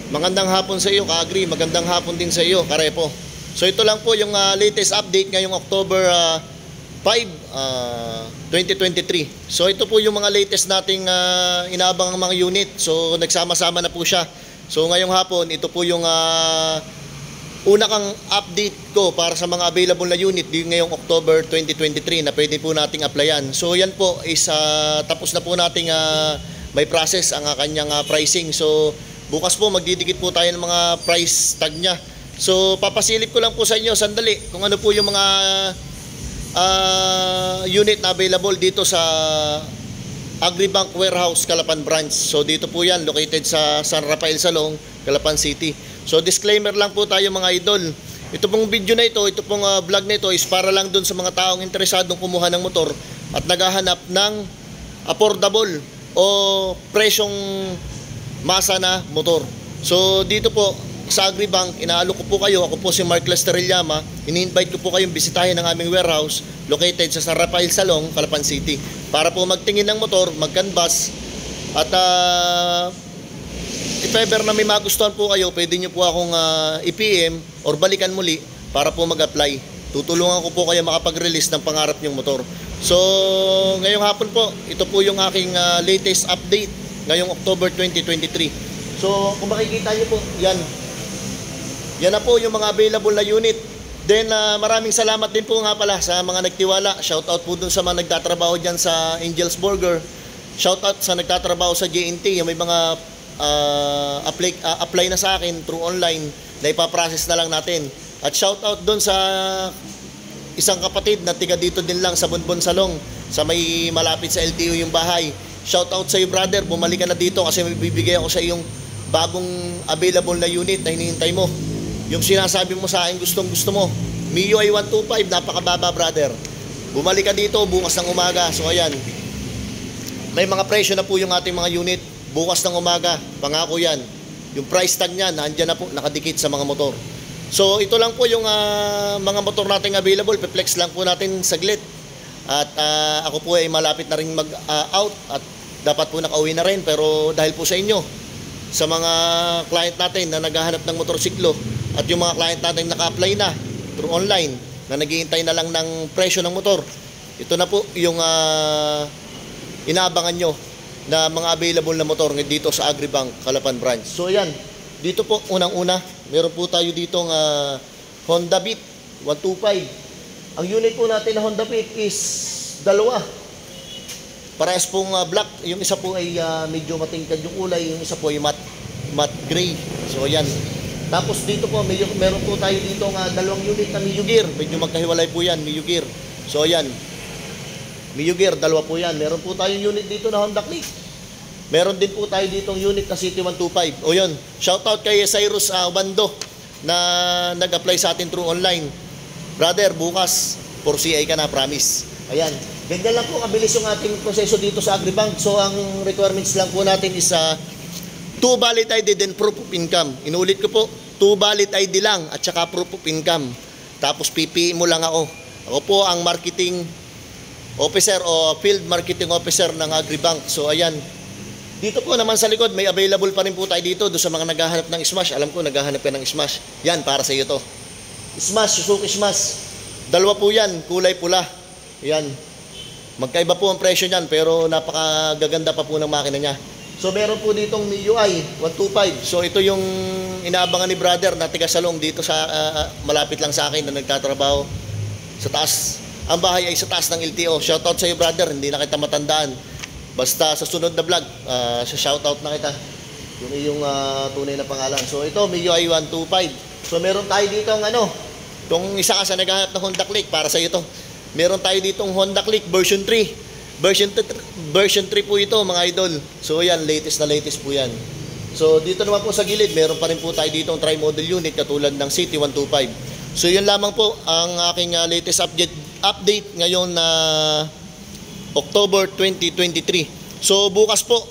Magandang hapon sa iyo, Ka-Agri. Magandang hapon din sa iyo, Karepo. So ito lang po yung latest update ngayong October 5, 2023. So ito po yung mga latest nating inaabangang mga unit. So nagsama-sama na po siya. So ngayong hapon, ito po yung una kang update ko para sa mga available na unit ngayong October 2023 na pwede po nating applyan. So yan po is tapos na po nating may process ang kanyang pricing. So bukas po magdidikit po tayo ng mga price tag niya. So papasilip ko lang po sa inyo sandali kung ano po yung mga unit na available dito sa Agribank Warehouse Calapan Branch. So dito po yan, located sa San Rafael Salong, Calapan City. So disclaimer lang po tayo mga idol. Ito pong video na ito pong vlog na ito is para lang dun sa mga taong interesadong kumuha ng motor at naghahanap ng affordable o presyong masa na motor. So dito po sa Agribank, inaalok ko po kayo. Ako po si Mark Lasterillama. Ini-invite ko po kayong bisitahin ang aming warehouse located sa San Rafael Salong, Calapan City, para po magtingin ng motor, mag-canvas at if ever na may magustuhan po kayo, pwede nyo po akong i-PM or balikan muli para po mag-apply. Tutulungan ko po kayo makapag-release ng pangarap nyong motor. So ngayong hapon po, ito po yung aking latest update ngayong October 2023. So kung makikita nyo po, yan na po yung mga available na unit. Then maraming salamat din po nga pala sa mga nagtiwala. Shoutout po dun sa mga nagtatrabaho dyan sa Angel's Burger. Shoutout sa nagtatrabaho sa JNT. Yung may mga apply na sa akin through online na ipaprocess na lang natin. At shoutout dun sa isang kapatid na tiga dito din lang sa Bonbon Salong, sa may malapit sa LTO yung bahay. Shoutout sa iyo brother, bumalik ka na dito kasi may bibigay ako sa iyong bagong available na unit na hinihintay mo. Yung sinasabi mo sa akin gustong gusto mo, MIUI 125, napakababa brother. Bumalik ka dito bukas ng umaga. So ayan, may mga presyo na po yung ating mga unit bukas ng umaga, pangako yan. Yung price tag niya nandiyan na po, nakadikit sa mga motor. So ito lang po yung mga motor nating available. Pe-flex lang po natin saglit. At ako po ay malapit na rin mag-out at dapat po nakauwi na rin. Pero dahil po sa inyo, sa mga client natin na naghahanap ng motorsiklo at yung mga client natin naka-apply na through online na naghihintay na lang ng presyo ng motor, ito na po yung inaabangan nyo na mga available na motor dito sa Agribank Calapan Branch. So yan, dito po unang-una, meron po tayo ditong Honda Beat 125. Ang unit po natin na Honda Beat is dalawa. Parehas pong black. Yung isa po ay medyo matingkad yung kulay, yung isa po ay matte gray. So yan. Tapos dito po meron po tayo dito dalawang unit na Mio Gear. Medyo magkahiwalay po yan, Mio Gear. So yan, Mio Gear, dalawa po yan. Meron po tayong unit dito na Honda Click. Meron din po tayo ditong unit na City 125. O yun, shoutout kay Cyrus Bando na nag-apply sa atin through online. Brother, bukas 4CI ka na, promise. Ayan, ganyan lang po kabilis yung ating proseso dito sa Agribank. So ang requirements lang po natin is 2 valid ID and proof of income. Inulit ko po, 2 valid ID lang at saka proof of income. Tapos PPE mo lang ako. Ako po ang marketing officer o field marketing officer ng Agribank. So ayan, dito po naman sa likod may available pa rin po tayo dito doon sa mga naghahanap ng Smash. Alam ko naghahanap ka ng Smash. Yan, para sa iyo to. Smash, Suzuki Smash. Dalawa po yan, kulay pula. Yan. Magkaiba po ang presyo niyan pero napakagaganda pa po ng makina niya. So meron po ditong MIUI 125. So ito yung inaabangan ni brother na tiga Salong dito sa malapit lang sa akin na nagtatrabaho sa taas. Ang bahay ay sa taas ng LTO. Shoutout sa iyo brother, hindi na kita matandaan. Basta sa sunod na vlog, shoutout na kita. Yung iyong tunay na pangalan. So ito, MIUI 125. So meron tayo dito kung isa ka sa naghahanap ng Honda Click, para sa iyo to. Meron tayo ditong Honda Click version 3. Version 3 po ito mga idol. So yan, latest na latest po yan. So dito naman po sa gilid, meron pa rin po tayo dito ang tri-model unit katulad ng City 125. So yun lamang po ang aking latest update ngayon na October 2023. So bukas po,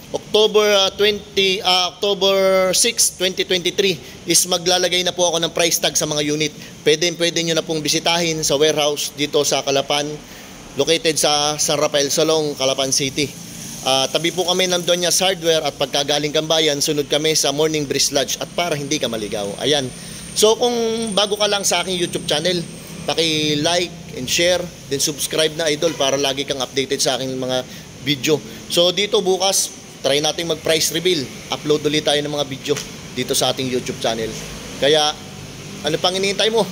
October 6, 2023 is maglalagay na po ako ng price tag sa mga unit. Pwede nyo na pong bisitahin sa warehouse dito sa Calapan, located sa San Rafael Salong, Calapan City. Tabi po kami ng Donia's Hardware at pagkagaling kang bayan, sunod kami sa Morning Breeze Lodge at para hindi ka maligaw. Ayan. So kung bago ka lang sa aking YouTube channel, paki-like and share, then subscribe na idol para lagi kang updated sa aking mga video. So dito bukas, try natin mag-price reveal. Upload ulit tayo ng mga video dito sa ating YouTube channel. Kaya ano pang hinihintay mo?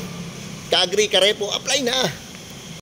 Ka-agree, ka-repo, apply na!